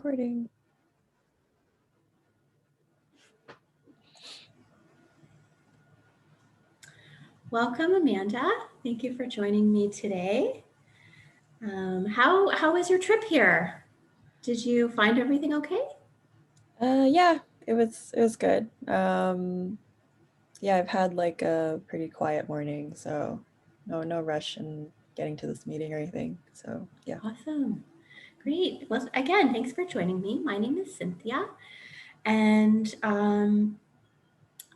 recording. Welcome, Amanda. Thank you for joining me today. How was your trip here? Did you find everything okay? Yeah, it was good. Yeah, I've had like a pretty quiet morning, so no rush in getting to this meeting or anything. So yeah. Awesome. Great. Well, again, thanks for joining me. My name is Cynthia, and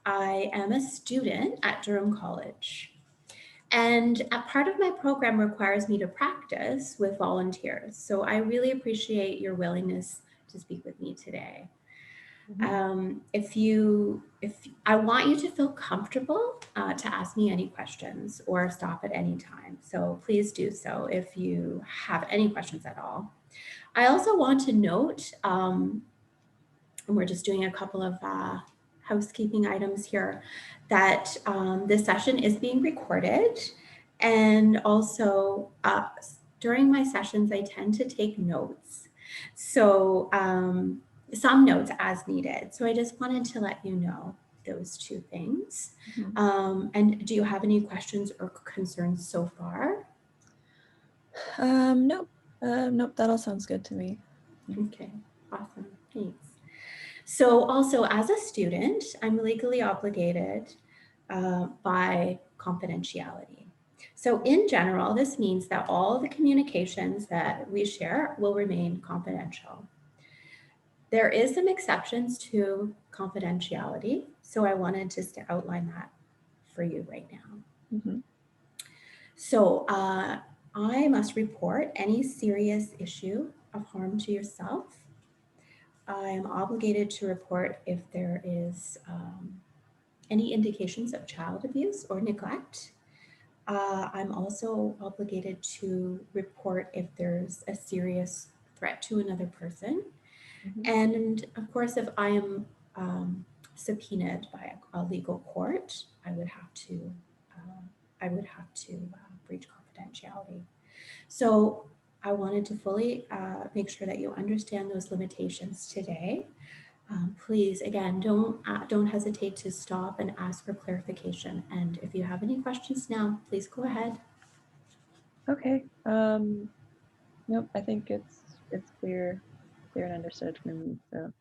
I am a student at Durham College. And a part of my program requires me to practice with volunteers. So I really appreciate your willingness to speak with me today. If I want you to feel comfortable to ask me any questions or stop at any time. So please do so if you have any questions at all. I also want to note, and we're just doing a couple of housekeeping items here, that this session is being recorded. And also during my sessions, I tend to take notes. So some notes as needed. So I just wanted to let you know those two things. And do you have any questions or concerns so far? Nope. Nope, that all sounds good to me. Okay, awesome, thanks. So also as a student, I'm legally obligated by confidentiality. So in general, this means that all the communications that we share will remain confidential. There is some exceptions to confidentiality, so I wanted just to outline that for you right now. So I must report any serious issue of harm to yourself. I am obligated to report if there is any indications of child abuse or neglect. I'm also obligated to report if there's a serious threat to another person. And of course, if I am subpoenaed by a legal court, I would have to breach confidentiality. So I wanted to fully make sure that you understand those limitations today. Please, again, don't hesitate to stop and ask for clarification. And if you have any questions now, please go ahead. Okay. Nope, I think it's clear and understood for me. So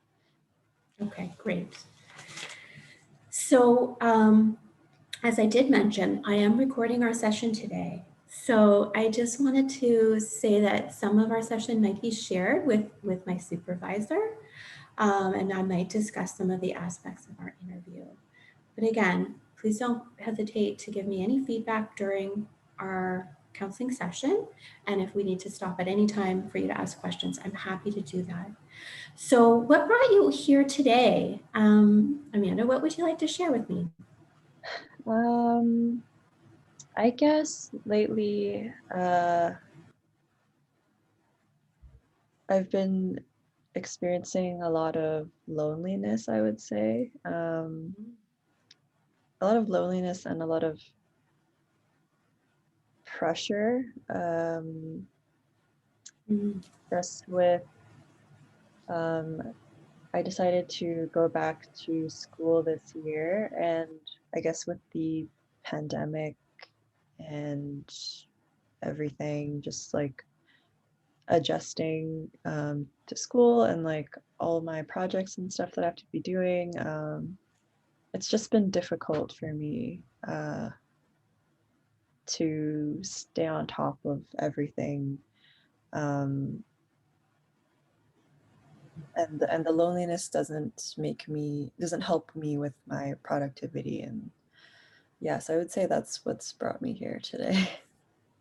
Okay, great. So as I did mention, I am recording our session today. So I just wanted to say that some of our session might be shared with my supervisor, and I might discuss some of the aspects of our interview. But again, please don't hesitate to give me any feedback during our counseling session. And if we need to stop at any time for you to ask questions, I'm happy to do that. So what brought you here today? Amanda, what would you like to share with me? I guess lately I've been experiencing a lot of loneliness, I would say. A lot of loneliness and a lot of pressure, just with I decided to go back to school this year, and I guess with the pandemic and everything, just like adjusting to school and like all my projects and stuff that I have to be doing, it's just been difficult for me to stay on top of everything. And the loneliness doesn't help me with my productivity. And yes, I would say that's what's brought me here today.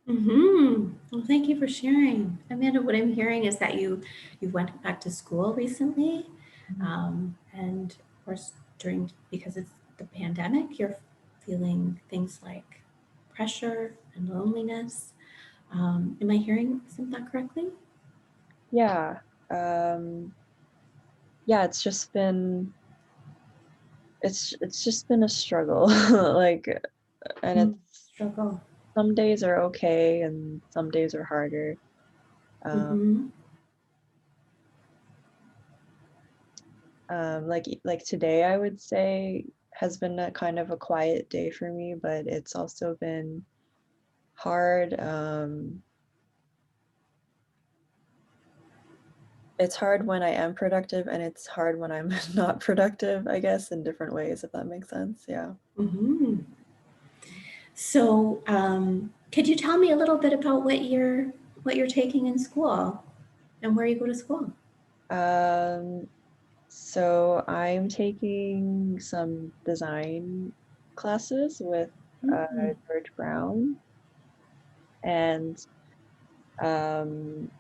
Well, thank you for sharing. Amanda, what I'm hearing is that you went back to school recently, and of course because it's the pandemic, you're feeling things like pressure and loneliness. Am I hearing that correctly? Yeah. Yeah, it's just been a struggle. Like, and it's Struggle. some days are okay and some days are harder. Um, Mm-hmm. Like today, I would say has been a kind of a quiet day for me, but it's also been hard. It's hard when I am productive, and it's hard when I'm not productive, I guess, in different ways, if that makes sense. Yeah. Hmm. So, could you tell me a little bit about what you're taking in school and where you go to school? Um, so I'm taking some design classes with Mm-hmm. George Brown, and um,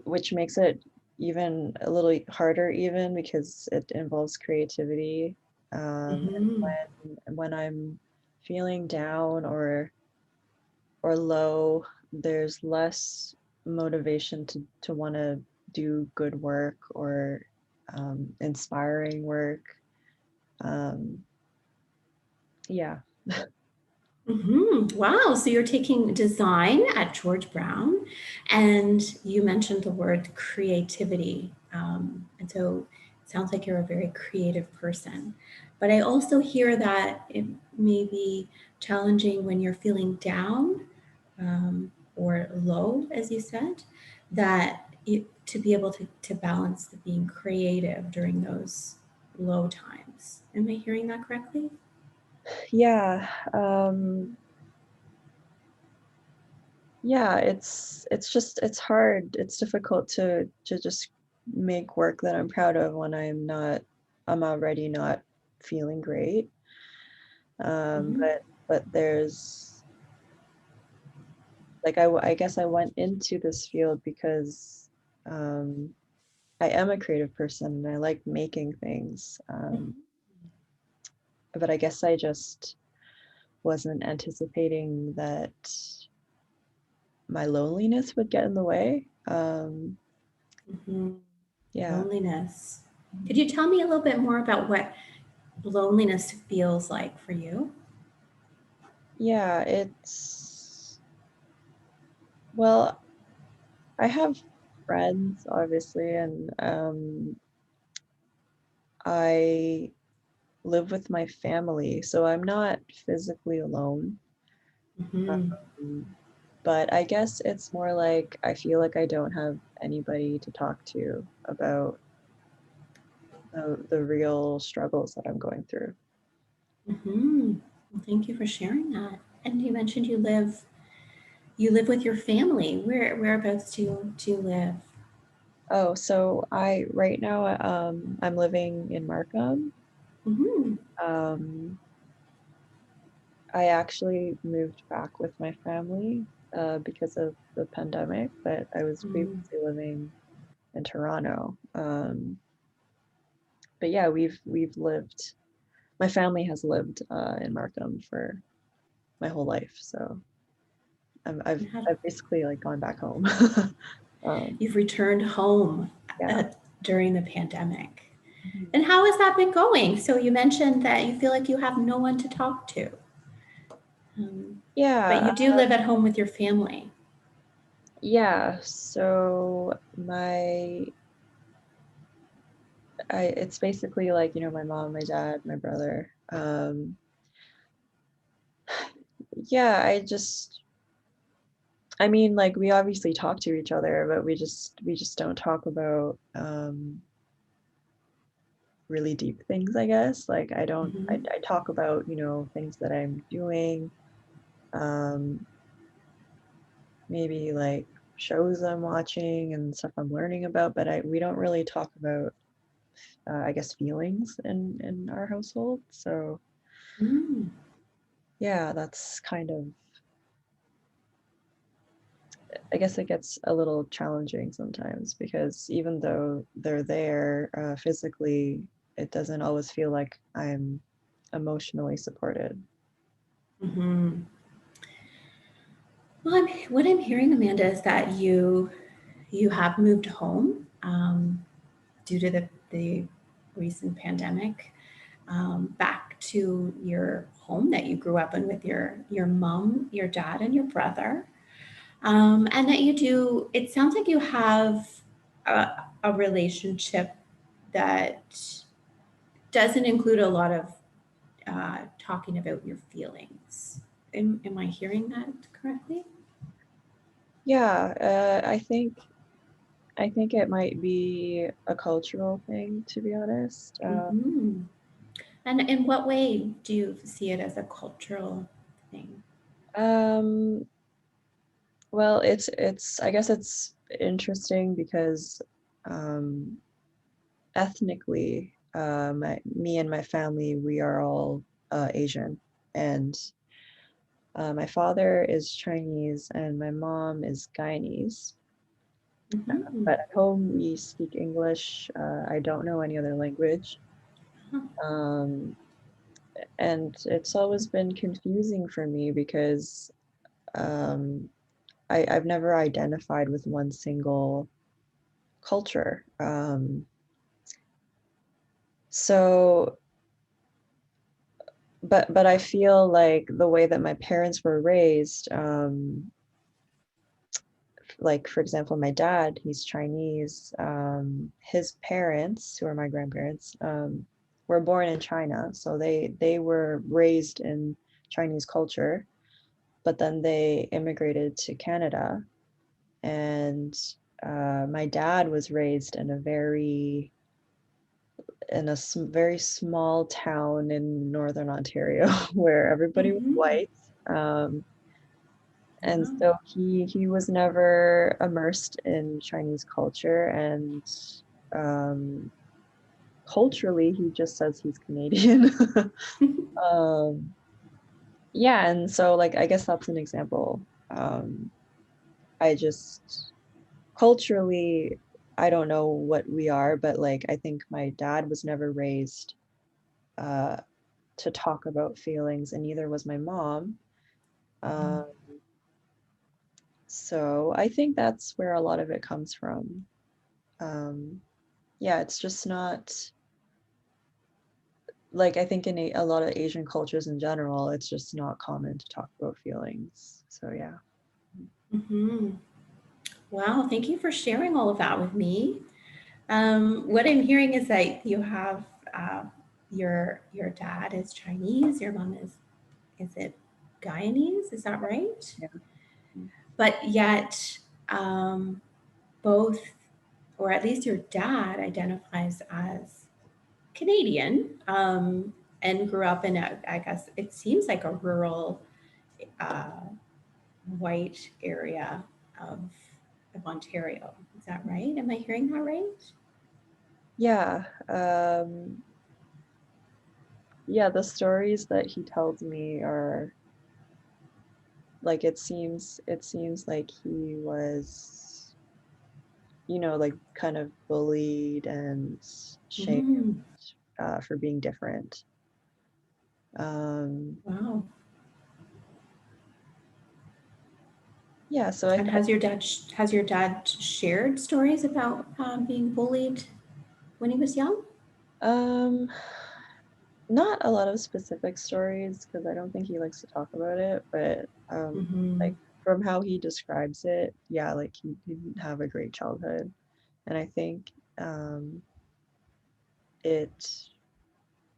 which makes it even a little harder, even because it involves creativity. Mm-hmm. And when I'm feeling down or low, there's less motivation to want to do good work or inspiring work. Um, yeah. Mm-hmm. Wow. So you're taking design at George Brown, and you mentioned the word creativity. And so it sounds like you're a very creative person. But I also hear that it may be challenging when you're feeling down or low, as you said, to be able to balance the being creative during those low times. Am I hearing that correctly? Yeah. Yeah, it's just it's hard. It's difficult to just make work that I'm proud of when I'm already not feeling great. Um, Mm-hmm. but but there's I guess I went into this field because um, I am a creative person and I like making things. But I guess I just wasn't anticipating that my loneliness would get in the way. Mm-hmm. Yeah. Loneliness. Could you tell me a little bit more about what loneliness feels like for you? Yeah, well, I have friends obviously, and I live with my family, so I'm not physically alone. Mm-hmm. Um, but I guess it's more like I feel like I don't have anybody to talk to about the real struggles that I'm going through. Mm-hmm. Well, thank you for sharing that. And you mentioned you live with your family. Whereabouts do you live? Oh, so I right now I'm living in Markham. Mm-hmm. Um, I actually moved back with my family because of the pandemic, but I was Mm-hmm. previously living in Toronto. But yeah, we've lived. My family has lived in Markham for my whole life, so And how, I've basically like gone back home. um, you've returned home yeah. uh, during the pandemic. Mhm. And how has that been going? So you mentioned that you feel like you have no one to talk to, but Yeah, you do live at home with your family. yeah. So it's basically like, my mom, my dad, my brother. Yeah, I mean, like we obviously talk to each other, but we just don't talk about really deep things, I guess. Like I don't Mm-hmm. I talk about, things that I'm doing, um, maybe like shows I'm watching and stuff I'm learning about, but I we don't really talk about I guess feelings in our household. So Mm. yeah, that's kind of I guess it gets a little challenging sometimes because even though they're there physically, it doesn't always feel like I'm emotionally supported. Mm-hmm. Well, what I'm hearing, Amanda, is that you have moved home due to the recent pandemic back to your home that you grew up in with your mom, your dad, and your brother, and that you do. It sounds like you have a, a relationship that doesn't include a lot of talking about your feelings. Am I hearing that correctly? Yeah, I think it might be a cultural thing, to be honest. Hmm. And in what way do you see it as a cultural thing? Um, well, it's I guess it's interesting because um, ethnically, me and my family, we are all Asian, and my father is Chinese and my mom is Guyanese. Hmm. But at home we speak English. I don't know any other language. Huh. Um, and it's always been confusing for me because um, I've never identified with one single culture. So, but I feel like the way that my parents were raised, like for example, my dad, he's Chinese. His parents, who are my grandparents, were born in China, so they were raised in Chinese culture, but then they immigrated to Canada, and my dad was raised in a very small town in northern Ontario where everybody was Hmm. white. And Wow. so he was never immersed in Chinese culture, and um, culturally he just says he's Canadian. um, yeah, and so like I guess that's an example. I just culturally I don't know what we are, but like I think my dad was never raised uh, to talk about feelings, and neither was my mom. Um, so I think that's where a lot of it comes from. Um, yeah, it's just not like I think in a lot of Asian cultures in general, it's just not common to talk about feelings. So yeah. Hmm. Wow, thank you for sharing all of that with me. What I'm hearing is that you have uh, your dad is Chinese, your mom is it Guyanese? Is that right? Yeah. But yet, um, both, or at least your dad, identifies as Canadian, and grew up in a, I guess it seems like a rural, uh, white area of of Ontario. Is that right? Am I hearing that right? Yeah. Yeah, the stories that he tells me are like it seems like he was, like kind of bullied and shamed Mm, for being different. Um, wow. yeah, so I, And has your dad shared stories about being bullied when he was young? um, not a lot of specific stories because I don't think he likes to talk about it, but Hmm. like from how he describes it, yeah, like he didn't have a great childhood, and I think it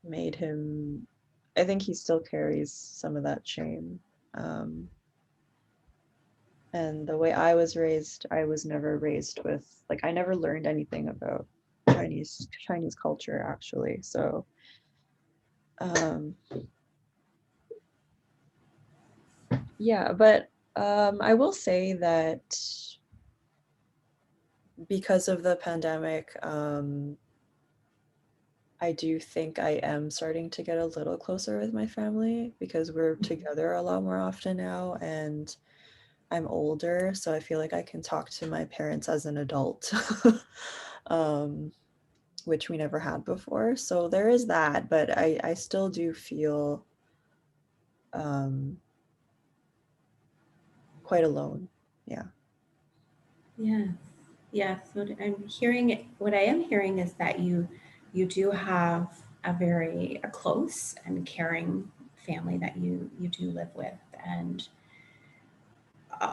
made him. I think he still carries some of that shame. Um, and the way I was raised, I was never raised with like I never learned anything about Chinese culture actually. So um, yeah, but I will say that because of the pandemic, I do think I am starting to get a little closer with my family because we're together a lot more often now, and I'm older, so I feel like I can talk to my parents as an adult, um, which we never had before. So there is that, but I still do feel um, quite alone. Yeah. Yes, yes. What I am hearing is that you do have a close and caring family that you do live with, and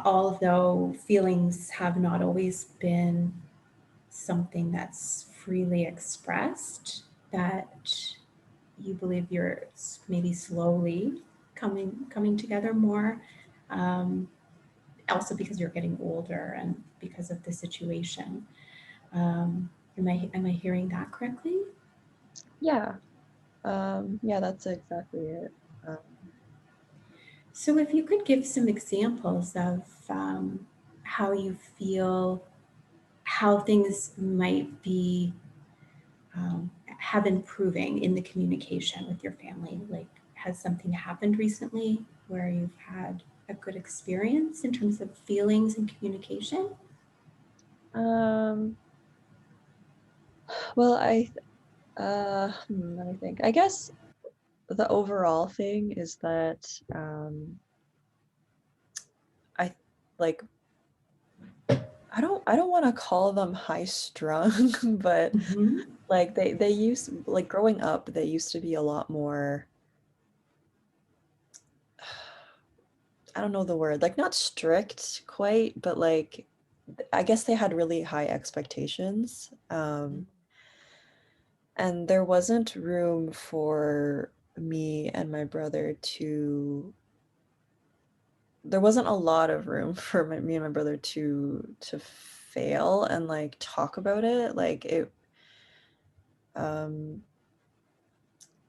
although feelings have not always been something that's freely expressed, that you believe you're maybe slowly coming together more, um, also because you're getting older and because of the situation. Am I hearing that correctly? Yeah. Yeah, that's exactly it. Um, So if you could give some examples of how you feel, how things might be have improving in the communication with your family. Like, has something happened recently where you've had a good experience in terms of feelings and communication? um, well, let me think. I guess the overall thing is that I like I don't want to call them high strung, but Mm-hmm. like they used like growing up, they used to be a lot more I don't know the word, like not strict quite, but like I guess they had really high expectations. And there wasn't room for me and my brother to there wasn't a lot of room for me and my brother to fail and like talk about it like it um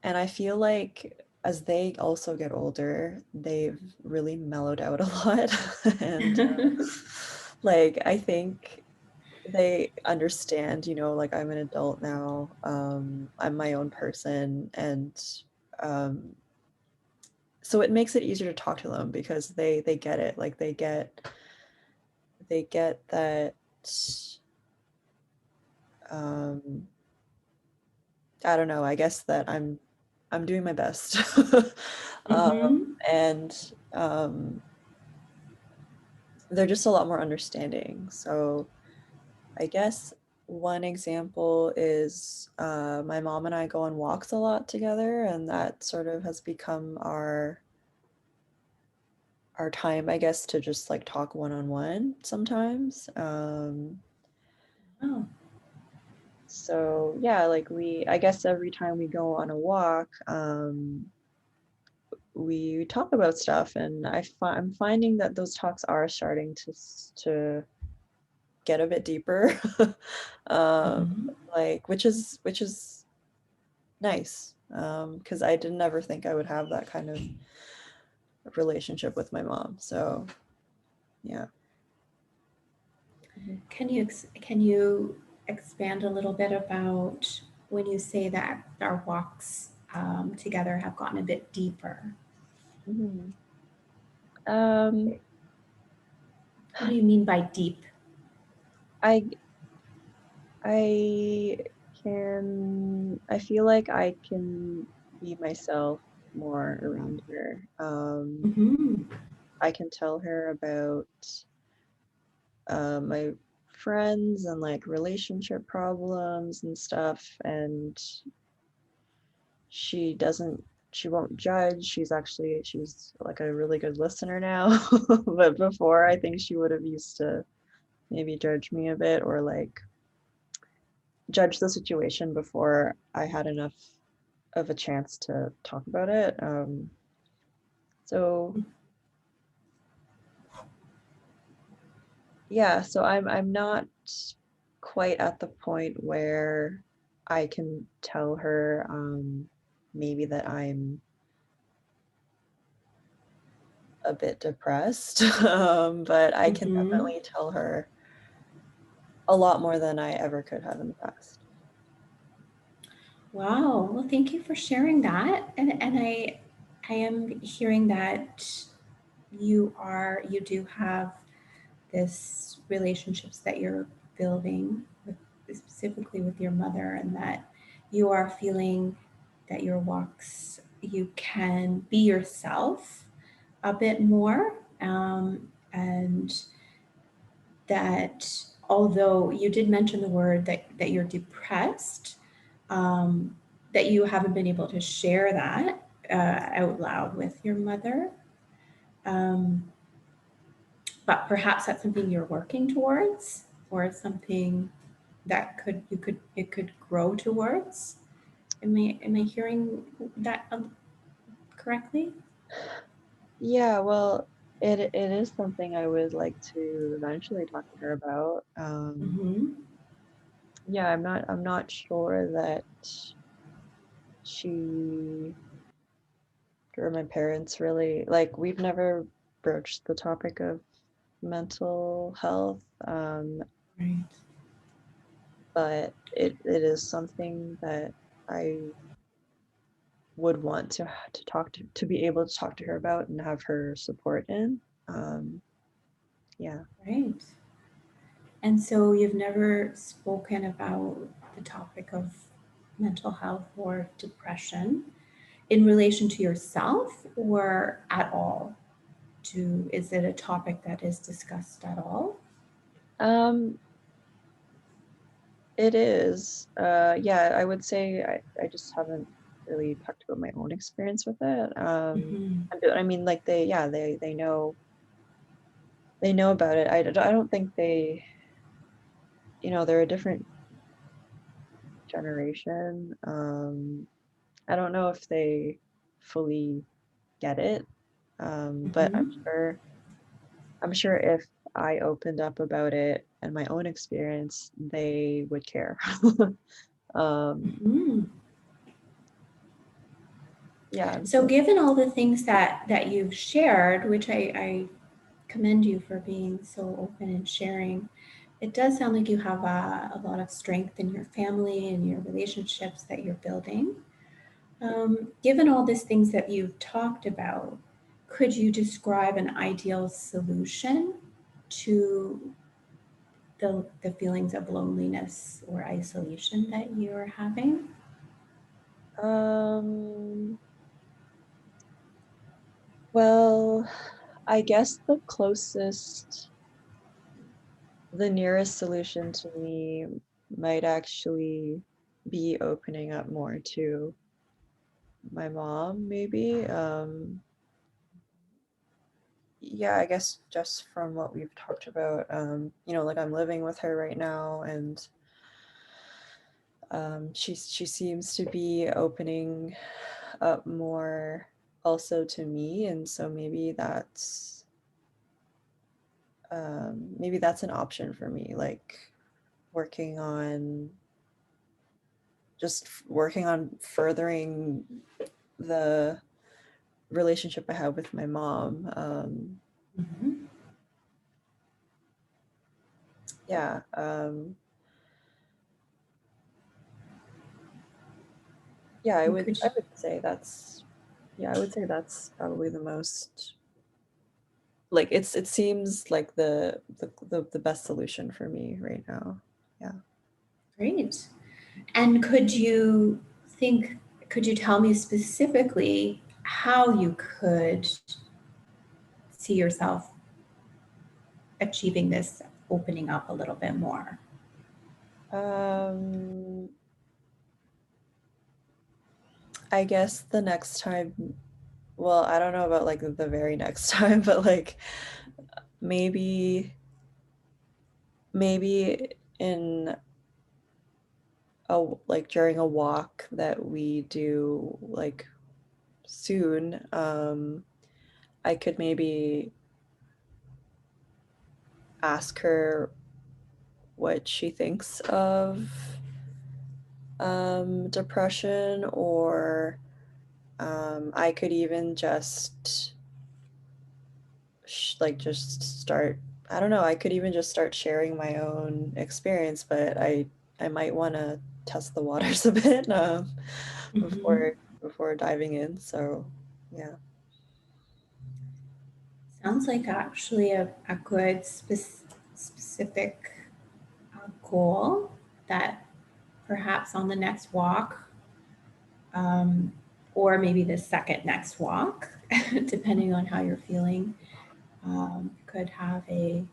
and I feel like as they also get older they've really mellowed out a lot and like I think they understand, you know, like I'm an adult now. I'm my own person and um so it makes it easier to talk to them because they get it. Like they get that um I don't know, I guess that I'm doing my best. um Mm-hmm. and they're just a lot more understanding. So I guess one example is my mom and I go on walks a lot together, and that sort of has become our time, I guess, to just like talk one on one sometimes. Oh. So yeah, like I guess every time we go on a walk, we talk about stuff, and I'm finding that those talks are starting to get a bit deeper, um, Mm-hmm. like which is nice, because I didn't ever think I would have that kind of relationship with my mom. So yeah. Mhm. Can you expand a little bit about when you say that our walks together have gotten a bit deeper? Mhm. Um, What do you mean by deep? I I I feel like I can be myself more around her. Mm-hmm. I can tell her about my friends and like relationship problems and stuff, and she doesn't she won't judge. She's like a really good listener now. But before I think she would have used to maybe judge me a bit or like judge the situation before I had enough of a chance to talk about it. So yeah, so I'm not quite at the point where I can tell her maybe that I'm a bit depressed. But I can Mm-hmm. definitely tell her a lot more than I ever could have in the past. Wow. Well, thank you for sharing that. And I am hearing that you do have this relationships that you're building with, specifically with your mother, and that you are feeling that your walks you can be yourself a bit more, and that although you did mention the word that you're depressed, um, that you haven't been able to share that out loud with your mother. Um, but perhaps that's something you're working towards, or something. that it could grow towards. Am I hearing that correctly? Yeah, well, it is something I would like to eventually talk to her about. Mm-hmm. Yeah, I'm not sure that she or my parents really like we've never broached the topic of mental health, Right. but it is something that I would want to talk to be able to talk to her about and have her support in. Um, yeah. Right. And so you've never spoken about the topic of mental health or depression in relation to yourself or at all? Is it a topic that is discussed at all? Um, it is. Yeah, I would say I just haven't really talked about my own experience with it. Mm-hmm. I mean, like yeah, they know about it. I don't think they, they're a different generation. I don't know if they fully get it. But Mm-hmm. I'm sure if I opened up about it and my own experience, they would care. Um, Mm-hmm. yeah, and So so given all the things that you've shared, which I commend you for being so open and sharing, it does sound like you have a lot of strength in your family and your relationships that you're building. Given all these things that you've talked about, could you describe an ideal solution to the feelings of loneliness or isolation that you're having? um, well, I guess the nearest solution to me might actually be opening up more to my mom, maybe. Yeah, I guess just from what we've talked about, like I'm living with her right now, and she seems to be opening up more also to me, and so maybe that's an option for me, like working on working on furthering the relationship I have with my mom. Mhm. Yeah, yeah, And could I you, would say that's yeah, I would say that's probably the most like it seems like the best solution for me right now. Yeah. great. And think, could you tell me specifically how you could see yourself achieving this, opening up a little bit more? Um, I guess the next time, well, I don't know about like the very next time, but like maybe maybe in like during a walk that we do like soon, I could maybe ask her what she thinks of depression, or I could even just just start. I don't know. I could even just start sharing my own experience, but I might want to test the waters a bit Hmm. before diving in. So yeah. Sounds like actually a good specific goal that perhaps on the next walk, um, or maybe the second next walk, depending on how you're feeling, could have a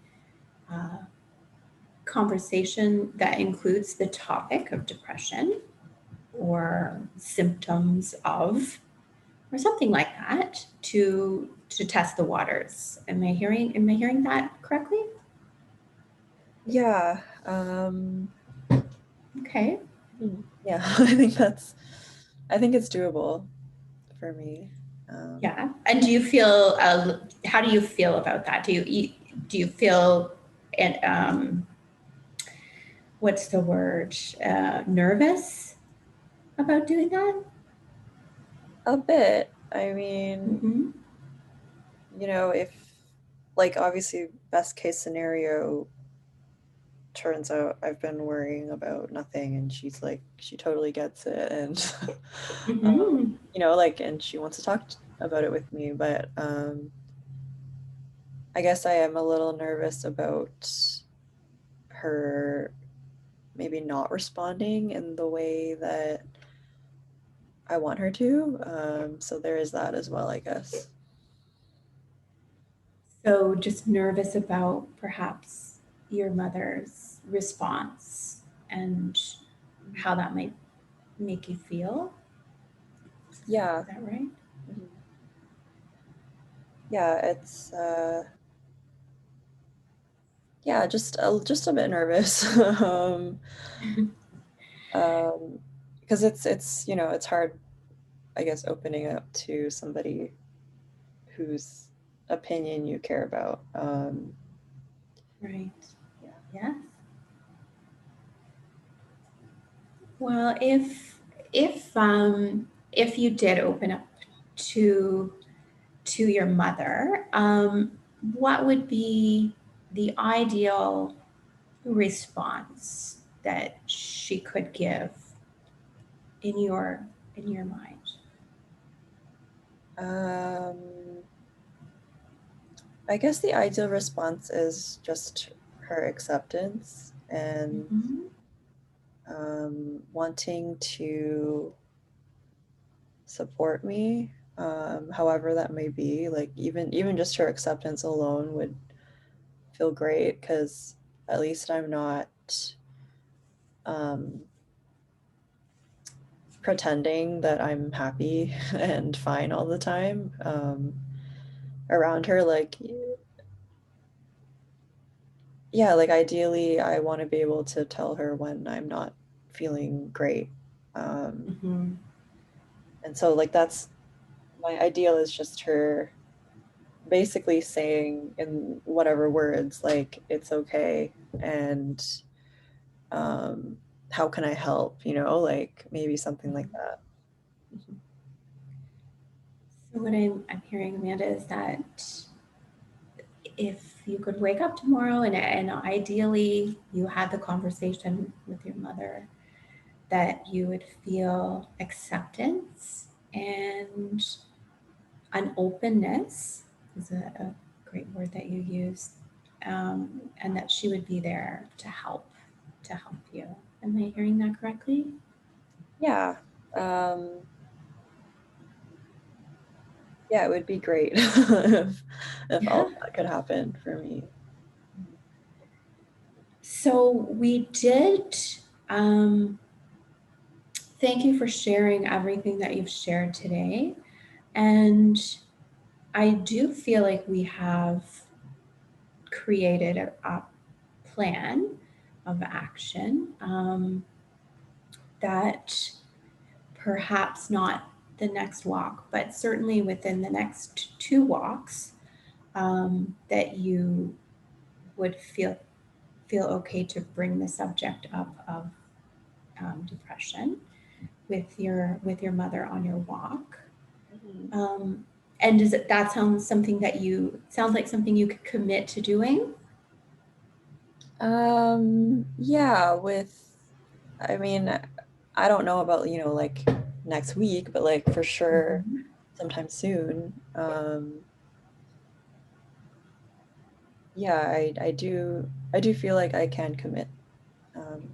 uh, conversation that includes the topic of depression or symptoms of, or something like that, to test the waters. Am I hearing that correctly? Yeah. Okay. Yeah, I think it's doable for me. Um, Yeah. And do you feel, how do you feel about that? Do you feel, and what's the word, nervous about doing that? a bit. I mean, Mm-hmm. if like obviously best case scenario turns out I've been worrying about nothing and she's like she totally gets it and Mm-hmm. like and she wants to talk about it with me, but I guess I am a little nervous about her maybe not responding in the way that I want her to. So there is that as well, I guess. So just nervous about perhaps your mother's response and how that might make you feel. Yeah. Is that right? Mhm. Yeah, it's yeah, just a bit nervous. Um, because it's it's hard, I guess, opening up to somebody whose opinion you care about. Right. Yeah. Yes. Well, if you did open up to your mother, what would be the ideal response that she could give in your mind? Um, I guess the ideal response is just her acceptance and Mm-hmm. wanting to support me, however that may be. Like even just her acceptance alone would feel great because at least I'm not um, pretending that I'm happy and fine all the time around her. Like, yeah, like ideally, I want to be able to tell her when I'm not feeling great. Um, Mm-hmm. and so, like, that's my ideal is just her basically saying in whatever words, like, it's okay. And um, how can I help? Like maybe something like that. Mhm. So what I'm hearing, Amanda, is that if you could wake up tomorrow and ideally you had the conversation with your mother, that you would feel acceptance and an openness is a great word that you use, and that she would be there to help you. Am I hearing that correctly? Yeah. Um, yeah, it would be great if Yeah. all that could happen for me. So we did. Um, Thank you for sharing everything that you've shared today. And I do feel like we have created a plan of action, that perhaps not the next walk, but certainly within the next two walks, that you would feel okay to bring the subject up of, depression with your mother on your walk. Mhm. Um, and does that sound something that sounds like something you could commit to doing? Yeah, I mean, I don't know about, like next week, but like for sure Mm-hmm. sometime soon. Yeah, I do feel like I can commit um,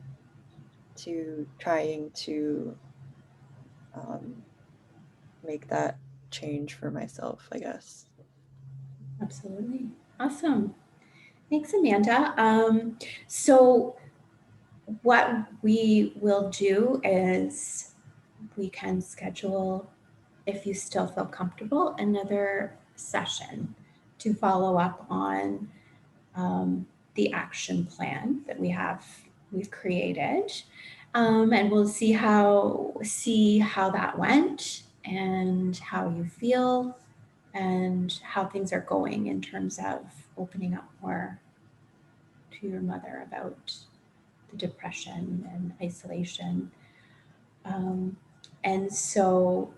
to trying to um, make that change for myself, I guess. Absolutely. Awesome. Thanks, Amanda. So what we will do is we can schedule, if you still feel comfortable, another session to follow up on, um, the action plan that we've created. And we'll see how that went and how you feel and how things are going in terms of opening up more to your mother about the depression and isolation. Um, and so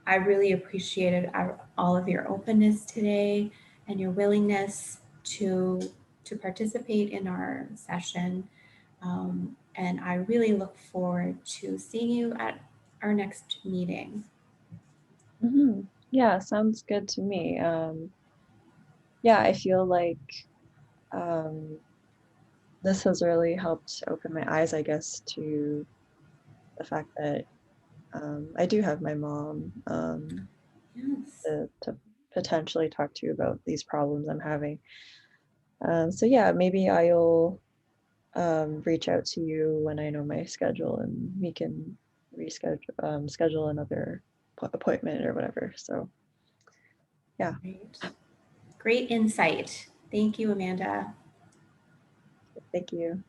I really appreciated all of your openness today and your willingness to to participate in our session. And I really look forward to seeing you at our next meeting. Yeah, sounds good to me. Yeah, I feel like um, this has really helped open my eyes, I guess, to the fact that I do have my mom Yes, to potentially talk to about these problems I'm having. So yeah, maybe I'll reach out to you when I know my schedule and we can reschedule schedule another appointment or whatever. So yeah, great. Great insight. Thank you, Amanda. thank you.